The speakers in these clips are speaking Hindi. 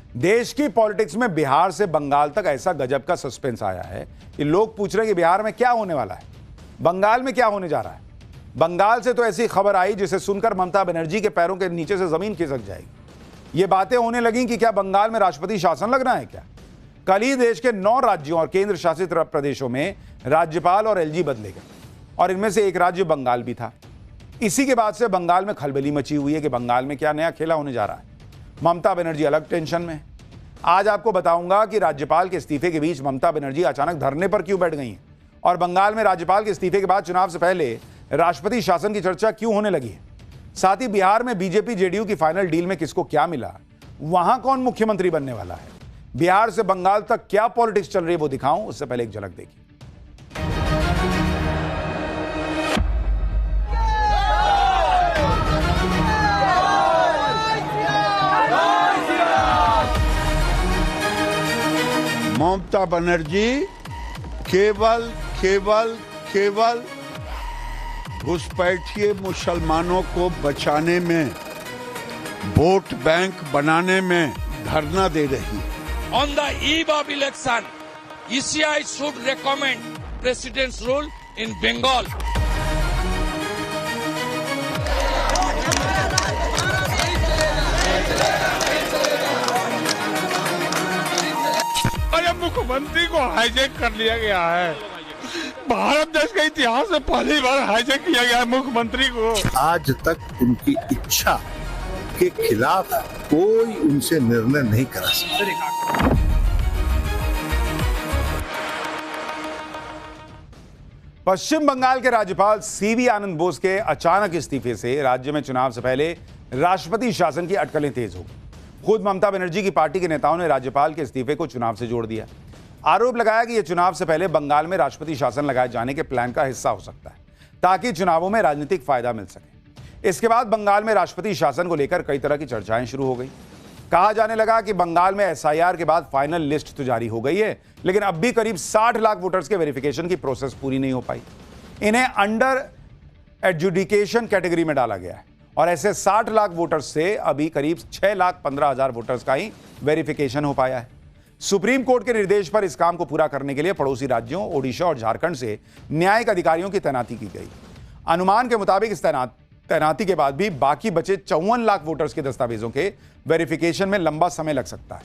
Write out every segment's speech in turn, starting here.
देश की पॉलिटिक्स में बिहार से बंगाल तक ऐसा गजब का सस्पेंस आया है कि लोग पूछ रहे हैं कि बिहार में क्या होने वाला है, बंगाल में क्या होने जा रहा है। बंगाल से तो ऐसी खबर आई जिसे सुनकर ममता बनर्जी के पैरों के नीचे से जमीन खिसक जाएगी। ये बातें होने लगी कि क्या बंगाल में राष्ट्रपति शासन लगना है क्या। कल ही देश के 9 राज्यों और केंद्र शासित प्रदेशों में राज्यपाल और एलजी बदले गए और इनमें से एक राज्य बंगाल भी था। इसी के बाद से बंगाल में खलबली मची हुई है कि बंगाल में क्या नया खेला होने जा रहा है। ममता बनर्जी अलग टेंशन में। आज आपको बताऊंगा कि राज्यपाल के इस्तीफे के बीच ममता बनर्जी अचानक धरने पर क्यों बैठ गई हैं और बंगाल में राज्यपाल के इस्तीफे के बाद चुनाव से पहले राष्ट्रपति शासन की चर्चा क्यों होने लगी है। साथ ही बिहार में बीजेपी जेडीयू की फाइनल डील में किसको क्या मिला, वहां कौन मुख्यमंत्री बनने वाला है, बिहार से बंगाल तक क्या पॉलिटिक्स चल रही है वो दिखाऊं, उससे पहले एक झलक देखिए। ममता बनर्जी केवल घुसपैठिए मुसलमानों को बचाने में, वोट बैंक बनाने में धरना दे रही है। On the eve of election, ECI should recommend President's rule in Bengal. अरे मुख्यमंत्री को हाईजैक कर लिया गया है। भारत देश के इतिहास में पहली बार हाईजैक किया गया है मुख्यमंत्री को। आज तक उनकी इच्छा के खिलाफ कोई उनसे निर्णय नहीं करा सकता। पश्चिम बंगाल के राज्यपाल सीवी आनंद बोस के अचानक इस्तीफे से राज्य में चुनाव से पहले राष्ट्रपति शासन की अटकलें तेज हो गई। खुद ममता बनर्जी की पार्टी के नेताओं ने राज्यपाल के इस्तीफे को चुनाव से जोड़ दिया। आरोप लगाया कि यह चुनाव से पहले बंगाल में राष्ट्रपति शासन लगाए जाने के प्लान का हिस्सा हो सकता है ताकि चुनावों में राजनीतिक फायदा मिल सके। इसके बाद बंगाल में राष्ट्रपति शासन को लेकर कई तरह की चर्चाएं शुरू हो गई। कहा जाने लगा कि बंगाल में एसआईआर के बाद फाइनल लिस्ट तो जारी हो गई है, लेकिन अब भी करीब 60 लाख वोटर्स के वेरिफिकेशन की प्रोसेस पूरी नहीं हो पाई। इन्हें अंडर एडजुडिकेशन कैटेगरी में डाला गया है और ऐसे 60 लाख वोटर्स से अभी करीब 6,15,000 वोटर्स का ही वेरिफिकेशन हो पाया है। सुप्रीम कोर्ट के निर्देश पर इस काम को पूरा करने के लिए पड़ोसी राज्यों ओडिशा और झारखंड से न्यायिक अधिकारियों की तैनाती की गई। अनुमान के मुताबिक इस तैनाती के बाद भी बाकी बचे 54 लाख वोटर्स के दस्तावेजों के वेरिफिकेशन में लंबा समय लग सकता है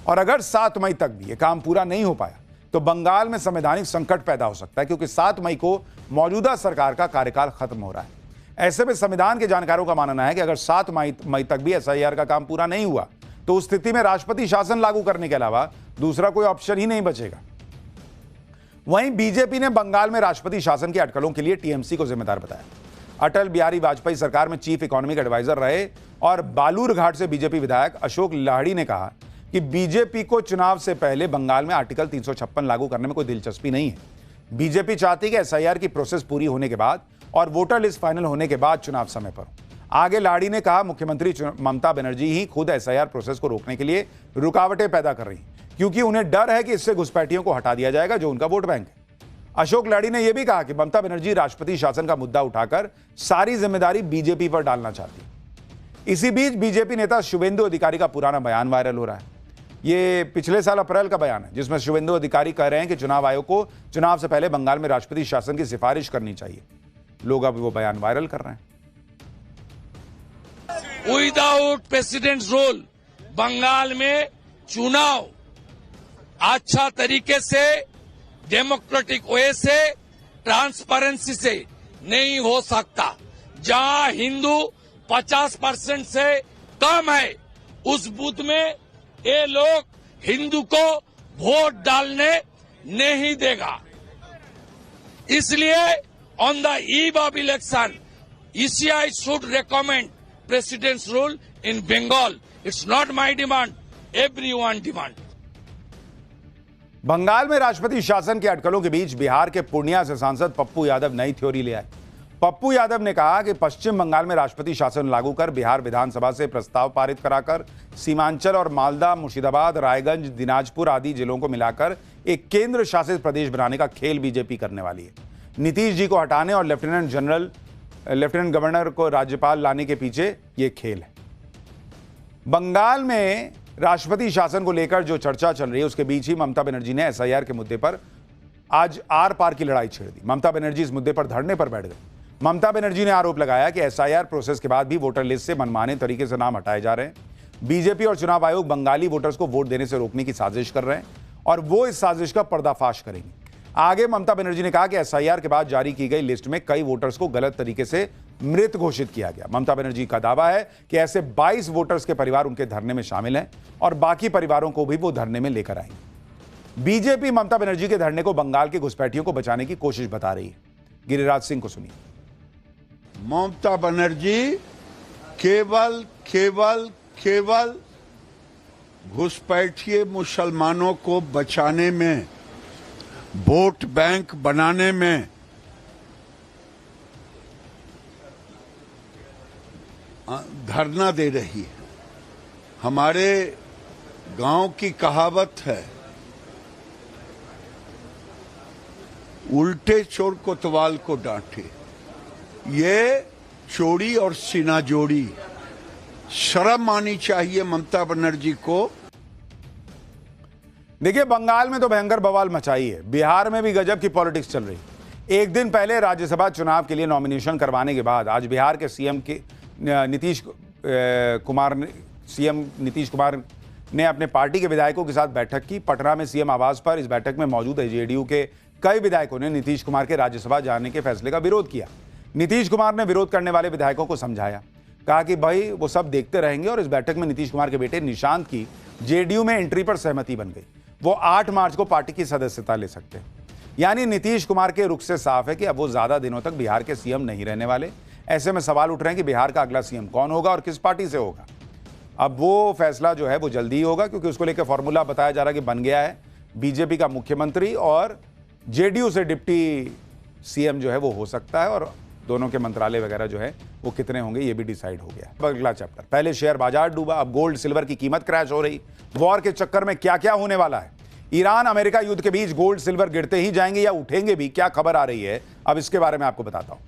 और अगर 7 मई तक भी यह काम पूरा नहीं हो पाया तो बंगाल में संवैधानिक संकट पैदा हो सकता है, क्योंकि 7 मई को मौजूदा सरकार का कार्यकाल खत्म हो रहा है। ऐसे में संविधान के जानकारों का मानना है कि अगर 7 मई तक भी एसआईआर का काम पूरा नहीं हुआ तो उस स्थिति में राष्ट्रपति शासन लागू करने के अलावा दूसरा कोई ऑप्शन ही नहीं बचेगा। वहीं बीजेपी ने बंगाल में राष्ट्रपति शासन की अटकलों के लिए टीएमसी को जिम्मेदार बताया। अटल बिहारी वाजपेयी सरकार में चीफ इकोनॉमिक एडवाइजर रहे और बालूरघाट से बीजेपी विधायक अशोक लाहिड़ी ने कहा कि बीजेपी को चुनाव से पहले बंगाल में आर्टिकल 356 लागू करने में कोई दिलचस्पी नहीं है। बीजेपी चाहती है कि एसआईआर की प्रोसेस पूरी होने के बाद और वोटर लिस्ट फाइनल होने के बाद चुनाव समय पर हो। आगे लाड़ी ने कहा, मुख्यमंत्री ममता बनर्जी ही खुद एसआईआर प्रोसेस को रोकने के लिए रुकावटें पैदा कर रही क्योंकि उन्हें डर है कि इससे घुसपैठियों को हटा दिया जाएगा जो उनका वोट बैंक है। अशोक लाड़ी ने यह भी कहा कि ममता बनर्जी राष्ट्रपति शासन का मुद्दा उठाकर सारी जिम्मेदारी बीजेपी पर डालना चाहती है। इसी बीच बीजेपी नेता शुवेंदु अधिकारी का पुराना बयान वायरल हो रहा है। ये पिछले साल अप्रैल का बयान है जिसमें शुवेंदु अधिकारी कह रहे हैं कि चुनाव आयोग को चुनाव से पहले बंगाल में राष्ट्रपति शासन की सिफारिश करनी चाहिए। लोग अब वो बयान वायरल कर रहे हैं। विदाउट प्रेसिडेंट्स रूल बंगाल में चुनाव अच्छा तरीके से, डेमोक्रेटिक वे से, ट्रांसपेरेंसी से नहीं हो सकता। जहां हिंदू 50% से कम है उस बूथ में ये लोग हिंदू को वोट डालने नहीं देगा। इसलिए on the eve of election ECI should recommend President's rule in Bengal. It's not my demand, everyone demand. Bengal में राष्ट्रपति शासन के अटकलों के बीच बिहार के पूर्णिया से सांसद पप्पू यादव नई थ्योरी ले आए। पप्पू यादव ने कहा कि पश्चिम बंगाल में राष्ट्रपति शासन लागू कर बिहार विधानसभा से प्रस्ताव पारित कराकर सीमांचल और मालदा, मुर्शिदाबाद, रायगंज, दिनाजपुर आदि जिलों को मिलाकर एक केंद्र शासित प्रदेश बनाने का खेल बीजेपी करने वाली है। नीतीश जी को हटाने और लेफ्टिनेंट गवर्नर को राज्यपाल लाने के पीछे ये खेल है। बंगाल में राष्ट्रपति शासन को लेकर जो चर्चा चल रही है उसके बीच ही ममता बनर्जी ने एसआईआर के मुद्दे पर आज आर पार की लड़ाई छेड़ दी। ममता बनर्जी इस मुद्दे पर धरने पर बैठ गई। ममता बनर्जी ने आरोप लगाया कि एसआईआर प्रोसेस के बाद भी वोटर लिस्ट से मनमाने तरीके से नाम हटाए जा रहे हैं। बीजेपी और चुनाव आयोग बंगाली वोटर्स को वोट देने से रोकने की साजिश कर रहे हैं और वो इस साजिश का पर्दाफाश करेंगे। आगे ममता बनर्जी ने कहा कि एसआईआर के बाद जारी की गई लिस्ट में कई वोटर्स को गलत तरीके से मृत घोषित किया गया। ममता बनर्जी का दावा है कि ऐसे 22 वोटर्स के परिवार उनके धरने में शामिल हैं और बाकी परिवारों को भी वो धरने में लेकर आएंगे। बीजेपी ममता बनर्जी के धरने को बंगाल के घुसपैठियों को बचाने की कोशिश बता रही है। गिरिराज सिंह को सुनिए। ममता बनर्जी केवल घुसपैठिए मुसलमानों को बचाने में, वोट बैंक बनाने में धरना दे रही है। हमारे गांव की कहावत है, उल्टे चोर कोतवाल को डांटे। ये चोरी और सीना जोड़ी, शर्म आनी चाहिए ममता बनर्जी को। देखिए, बंगाल में तो भयंकर बवाल मचाई है, बिहार में भी गजब की पॉलिटिक्स चल रही है। एक दिन पहले राज्यसभा चुनाव के लिए नॉमिनेशन करवाने के बाद आज बिहार के सीएम नीतीश कुमार ने अपने पार्टी के विधायकों के साथ बैठक की। पटना में सीएम आवास पर इस बैठक में मौजूद जेडीयू के कई विधायकों ने नीतीश कुमार के राज्यसभा जाने के फैसले का विरोध किया। नीतीश कुमार ने विरोध करने वाले विधायकों को समझाया, कहा कि भाई वो सब देखते रहेंगे और इस बैठक में नीतीश कुमार के बेटे निशांत की जेडीयू में एंट्री पर सहमति बन गई। वो 8 मार्च को पार्टी की सदस्यता ले सकते हैं। यानी नीतीश कुमार के रुख से साफ है कि अब वो ज्यादा दिनों तक बिहार के सीएम नहीं रहने वाले। ऐसे में सवाल उठ रहे हैं कि बिहार का अगला सीएम कौन होगा और किस पार्टी से होगा। अब वो फैसला जो है वो जल्दी ही होगा, क्योंकि उसको लेकर फॉर्मूला बताया जा रहा है कि बन गया है। बीजेपी का मुख्यमंत्री और जेडीयू से डिप्टी सीएम जो है वो हो सकता है, और दोनों के मंत्रालय वगैरह जो है वो कितने होंगे ये भी डिसाइड हो गया। अगला चैप्टर, पहले शेयर बाजार डूबा, अब गोल्ड सिल्वर की कीमत क्रैश हो रही। वॉर के चक्कर में क्या क्या होने वाला है। ईरान अमेरिका युद्ध के बीच गोल्ड सिल्वर गिरते ही जाएंगे या उठेंगे भी, क्या खबर आ रही है, अब इसके बारे में आपको बताता हूं।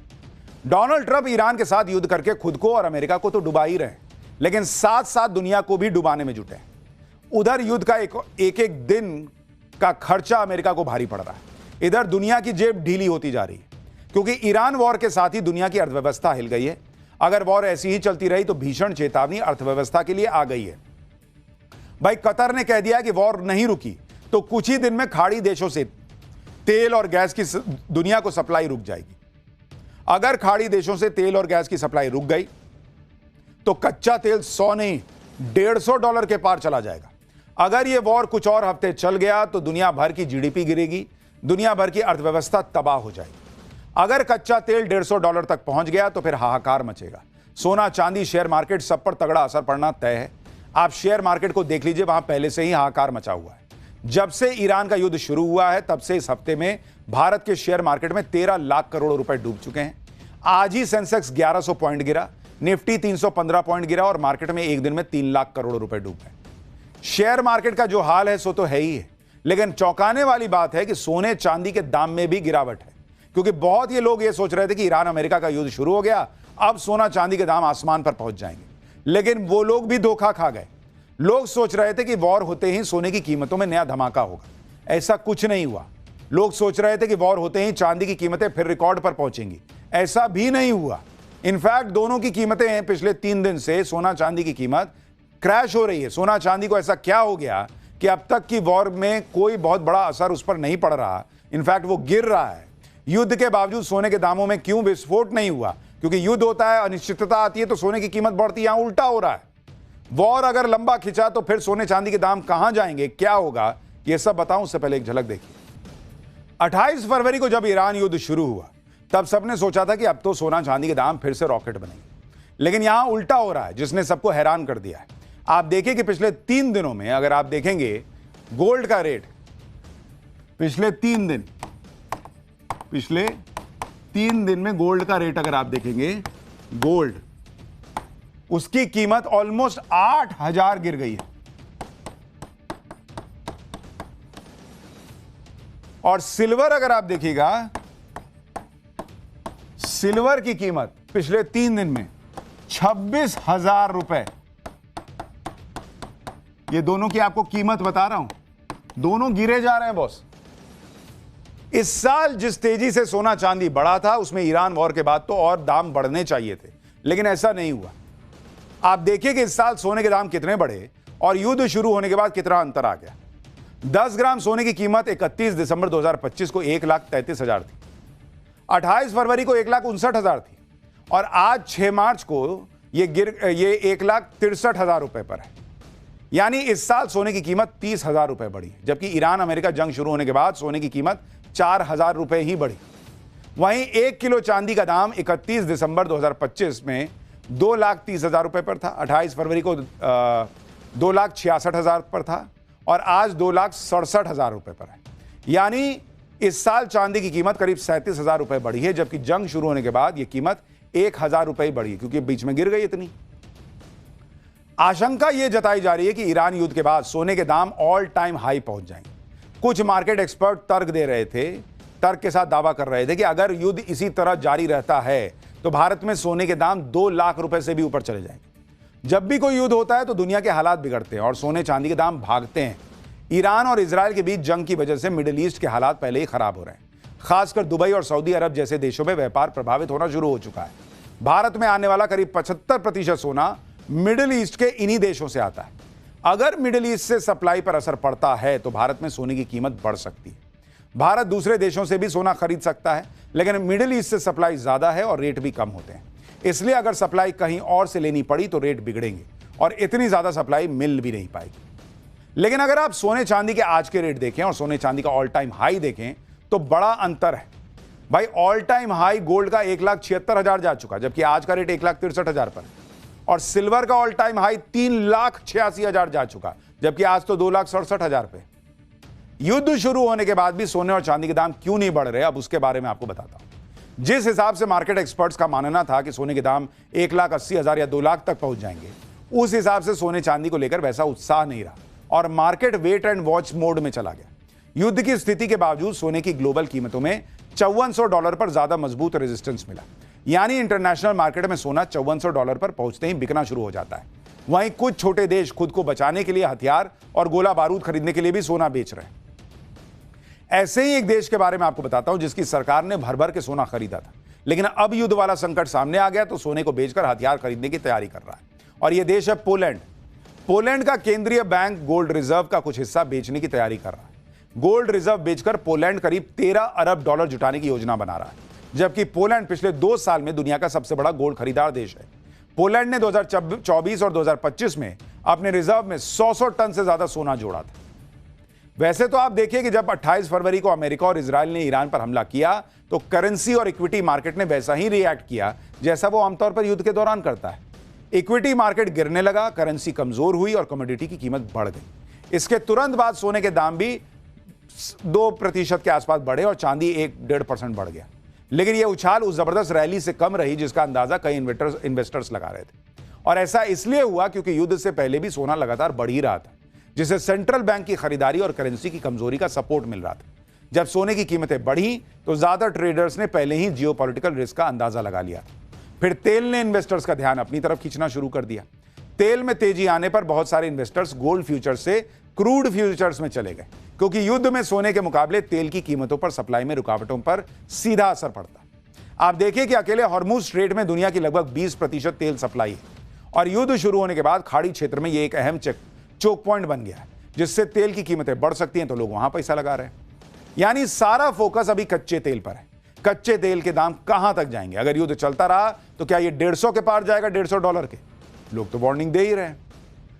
डोनाल्ड ट्रंप ईरान के साथ युद्ध करके खुद को और अमेरिका को तो डुबा ही रहे, लेकिन साथ साथ दुनिया को भी डुबाने में जुटे हैं। उधर युद्ध का एक दिन का खर्चा अमेरिका को भारी पड़ रहा है, इधर दुनिया की जेब ढीली होती जा रही है, क्योंकि ईरान वॉर के साथ ही दुनिया की अर्थव्यवस्था हिल गई है। अगर वॉर ऐसी ही चलती रही तो भीषण चेतावनी अर्थव्यवस्था के लिए आ गई है। भाई, कतर ने कह दिया कि वॉर नहीं रुकी तो कुछ ही दिन में खाड़ी देशों से तेल और गैस की दुनिया को सप्लाई रुक जाएगी। अगर खाड़ी देशों से तेल और गैस की सप्लाई रुक गई तो कच्चा तेल 100 नहीं $150 के पार चला जाएगा। अगर यह वॉर कुछ और हफ्ते चल गया तो दुनिया भर की जीडीपी गिरेगी, दुनिया भर की अर्थव्यवस्था तबाह हो जाएगी। अगर कच्चा तेल $150 तक पहुंच गया तो फिर हाहाकार मचेगा। सोना, चांदी, शेयर मार्केट सब पर तगड़ा असर पड़ना तय है। आप शेयर मार्केट को देख लीजिए, वहां पहले से ही हाहाकार मचा हुआ है। जब से ईरान का युद्ध शुरू हुआ है तब से इस हफ्ते में भारत के शेयर मार्केट में 13 लाख करोड़ रुपए डूब चुके हैं। आज ही सेंसेक्स 1100 पॉइंट गिरा, निफ्टी 315 पॉइंट गिरा और मार्केट में एक दिन में 3 लाख करोड़ रुपए डूब गए। शेयर मार्केट का जो हाल है सो तो है ही है, लेकिन चौंकाने वाली बात है कि सोने चांदी के दाम में भी गिरावट है, क्योंकि बहुत ये लोग ये सोच रहे थे कि ईरान अमेरिका का युद्ध शुरू हो गया, अब सोना चांदी के दाम आसमान पर पहुंच जाएंगे, लेकिन वो लोग भी धोखा खा गए। लोग सोच रहे थे कि वॉर होते ही सोने की कीमतों में नया धमाका होगा, ऐसा कुछ नहीं हुआ। लोग सोच रहे थे कि वॉर होते ही चांदी की कीमतें फिर रिकॉर्ड पर पहुंचेंगी, ऐसा भी नहीं हुआ। इनफैक्ट दोनों की कीमतें पिछले 3 दिन से सोना चांदी की कीमत क्रैश हो रही है। सोना चांदी को ऐसा क्या हो गया कि अब तक की वॉर में कोई बहुत बड़ा असर उस पर नहीं पड़ रहा, इनफैक्ट वो गिर रहा है। युद्ध के बावजूद सोने के दामों में क्यों विस्फोट नहीं हुआ? क्योंकि युद्ध होता है, अनिश्चितता आती है तो सोने की कीमत बढ़ती है। यहां उल्टा हो रहा है। वॉर अगर लंबा खिंचा तो फिर सोने चांदी के दाम कहां जाएंगे, क्या होगा, यह सब बताऊं उससे पहले एक झलक देखिए। 28 फरवरी को जब ईरान युद्ध शुरू हुआ तब सबने सोचा था कि अब तो सोना चांदी के दाम फिर से रॉकेट बनेंगे, लेकिन यहां उल्टा हो रहा है, जिसने सबको हैरान कर दिया है। आप देखिए कि पिछले 3 दिनों में अगर आप देखेंगे गोल्ड का रेट, पिछले 3 दिन में गोल्ड का रेट अगर आप देखेंगे, गोल्ड उसकी कीमत ऑलमोस्ट 8,000 गिर गई है, और सिल्वर अगर आप देखिएगा, सिल्वर की कीमत पिछले 3 दिन में 26,000 रुपए ये दोनों की आपको कीमत बता रहा हूं, दोनों गिरे जा रहे हैं बॉस। इस साल जिस तेजी से सोना चांदी बढ़ा था उसमें ईरान वॉर के बाद तो और दाम बढ़ने चाहिए थे, लेकिन ऐसा नहीं हुआ। आप देखिए कि इस साल सोने के दाम कितने बढ़े और युद्ध शुरू होने के बाद कितना अंतर आ गया। 10 ग्राम सोने की कीमत 31 दिसंबर 2025 को 1,33,000 थी, 28 फरवरी को 1,59,000 थी और आज 6 मार्च को ये 1,63,000 रुपए पर है। यानी इस साल सोने की कीमत 30,000 रुपए बढ़ी, जबकि ईरान अमेरिका जंग शुरू होने के बाद सोने की कीमत 4,000 रुपए ही बढ़ी। वहीं 1 किलो चांदी का दाम 31 दिसंबर 2025 में 2,30,000 रुपए पर था, 28 फरवरी को 2,66,000 पर था और आज 2,67,000 रुपए पर है। यानी इस साल चांदी की कीमत करीब 37,000 रुपए बढ़ी है, जबकि जंग शुरू होने के बाद यह कीमत 1,000 रुपए बढ़ी है, क्योंकि बीच में गिर गई इतनी। आशंका यह जताई जा रही है कि ईरान युद्ध के बाद सोने के दाम ऑल टाइम हाई पहुंच जाएंगे। कुछ मार्केट एक्सपर्ट तर्क के साथ दावा कर रहे थे कि अगर युद्ध इसी तरह जारी रहता है तो भारत में सोने के दाम 2 लाख रुपए से भी ऊपर चले जाएंगे। जब भी कोई युद्ध होता है तो दुनिया के हालात बिगड़ते हैं और सोने चांदी के दाम भागते हैं। ईरान और इजराइल के बीच जंग की वजह से मिडिल ईस्ट के हालात पहले ही खराब हो रहे हैं। खासकर दुबई और सऊदी अरब जैसे देशों में व्यापार प्रभावित होना शुरू हो चुका है। भारत में आने वाला करीब 75% सोना मिडिल ईस्ट के इन्हीं देशों से आता है। अगर मिडिल ईस्ट से सप्लाई पर असर पड़ता है तो भारत में सोने की कीमत बढ़ सकती है। भारत दूसरे देशों से भी सोना खरीद सकता है, लेकिन मिडिल ईस्ट से सप्लाई ज्यादा है और रेट भी कम होते हैं। इसलिए अगर सप्लाई कहीं और से लेनी पड़ी तो रेट बिगड़ेंगे और इतनी ज्यादा सप्लाई मिल भी नहीं पाएगी। लेकिन अगर आप सोने चांदी के आज के रेट देखें और सोने चांदी का ऑल टाइम हाई देखें तो बड़ा अंतर है। भाई ऑल टाइम हाई गोल्ड का 1,76,000 जा चुका, जबकि आज का रेट 1,63,000 पर है और सिल्वर का ऑल टाइम हाई 3,86,000 जा चुका, जबकि आज तो 2,67,000 पे। युद्ध शुरू होने के बाद भी सोने और चांदी के दाम क्यों नहीं बढ़ रहे, अब उसके बारे में आपको बताता हूं। जिस हिसाब से मार्केट एक्सपर्ट्स का मानना था कि सोने के दाम 1,80,000 या 2 लाख तक पहुंच जाएंगे, उस हिसाब से सोने चांदी को लेकर वैसा उत्साह नहीं रहा और market wait and watch mode में चला गया। युद्ध की स्थिति के बावजूद सोने की ग्लोबल कीमतों में $5400 पर ज्यादा मजबूत रेजिस्टेंस मिला। यानी इंटरनेशनल मार्केट में सोना $5400 पर पहुंचते ही बिकना शुरू हो जाता है। वहीं कुछ छोटे देश खुद को बचाने के लिए हथियार और गोला बारूद खरीदने के लिए भी सोना बेच रहे हैं। ऐसे ही एक देश के बारे में आपको बताता हूं जिसकी सरकार ने भर भर के सोना खरीदा था, लेकिन अब युद्ध वाला संकट सामने आ गया तो सोने को बेचकर हथियार खरीदने की तैयारी कर रहा है और यह देश है पोलैंड। पोलैंड का केंद्रीय बैंक गोल्ड रिजर्व का कुछ हिस्सा बेचने की तैयारी कर रहा है। गोल्ड रिजर्व बेचकर पोलैंड करीब $13 अरब जुटाने की योजना बना रहा है, जबकि पोलैंड पिछले 2 साल में दुनिया का सबसे बड़ा गोल्ड खरीदार देश है। पोलैंड ने 2024 और 2025 में अपने रिजर्व में 100 टन से ज्यादा सोना जोड़ा था। वैसे तो आप देखिए कि जब 28 फरवरी को अमेरिका और इजराइल ने ईरान पर हमला किया तो करेंसी और इक्विटी मार्केट ने वैसा ही रिएक्ट किया जैसा वो आमतौर पर युद्ध के दौरान करता है। इक्विटी मार्केट गिरने लगा, करेंसी कमजोर हुई और कमोडिटी की कीमत बढ़ गई। इसके तुरंत बाद सोने के दाम भी 2% के आसपास बढ़े और चांदी 1-1.5% बढ़ गया। लेकिन यह उछाल उस जबरदस्त रैली से कम रही जिसका अंदाजा कई इन्वेस्टर्स लगा रहे थे। और ऐसा इसलिए हुआ क्योंकि युद्ध से पहले भी सोना लगातार बढ़ ही रहा था, जिसे सेंट्रल बैंक की खरीदारी और करेंसी की कमजोरी का सपोर्ट मिल रहा था। जब सोने की कीमतें बढ़ी तो ज्यादा ट्रेडर्स ने पहले ही जियोपॉलिटिकल रिस्क का अंदाजा लगा लिया। फिर तेल ने इन्वेस्टर्स का ध्यान अपनी तरफ खींचना शुरू कर दिया। तेल में तेजी आने पर बहुत सारे इन्वेस्टर्स गोल्ड फ्यूचर्स से क्रूड फ्यूचर्स में चले गए, क्योंकि युद्ध में सोने के मुकाबले तेल की कीमतों पर सप्लाई में रुकावटों पर सीधा असर पड़ता। आप देखिए कि अकेले हॉर्मुज स्ट्रेट में दुनिया की लगभग 20% तेल सप्लाई है और युद्ध शुरू होने के बाद खाड़ी क्षेत्र में यह एक अहम चोक पॉइंट बन गया है, जिससे तेल की कीमतें बढ़ सकती हैं तो लोग वहां पैसा लगा रहे हैं। यानी सारा फोकस अभी कच्चे तेल पर है। कच्चे तेल के दाम कहां तक जाएंगे? अगर युद्ध चलता रहा तो क्या ये 150 के पार जाएगा, $150 के? लोग तो वार्निंग दे ही रहे हैं।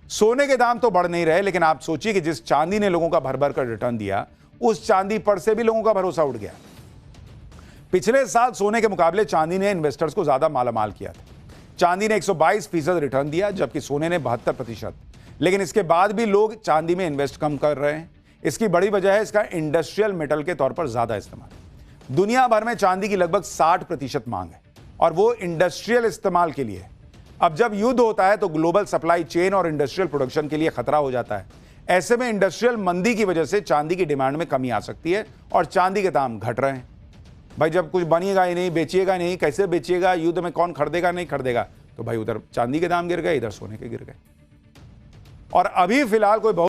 सोने के दाम तो बढ़ नहीं रहे, लेकिन आप सोचिए कि जिस चांदी ने लोगों का भर भर कर रिटर्न दिया, उस चांदी पर से भी लोगों का भरोसा उठ गया। पिछले साल सोने के मुकाबले चांदी ने इन्वेस्टर्स को ज्यादा मालामाल किया था। चांदी ने 122% रिटर्न दिया, जबकि सोने ने 72%। लेकिन इसके बाद भी लोग चांदी में इन्वेस्ट कम कर रहे हैं। इसकी बड़ी वजह है इसका इंडस्ट्रियल मेटल के तौर पर ज्यादा इस्तेमाल। दुनिया भर में चांदी की लगभग 60% मांग है और वो इंडस्ट्रियल इस्तेमाल के लिए है। अब जब युद्ध होता है तो ग्लोबल सप्लाई चेन और इंडस्ट्रियल प्रोडक्शन के लिए खतरा हो जाता है। ऐसे में इंडस्ट्रियल मंदी की वजह से चांदी की डिमांड में कमी आ सकती है और चांदी के दाम घट रहे हैं। भाई जब कुछ बनिएगा ही नहीं, बेचिएगा नहीं, कैसे बेचिएगा? युद्ध में कौन खरीदेगा नहीं खरीदेगा? तो भाई उधर चांदी के दाम गिर गए, इधर सोने के गिर गए। और अभी फिलहाल कोई बहुत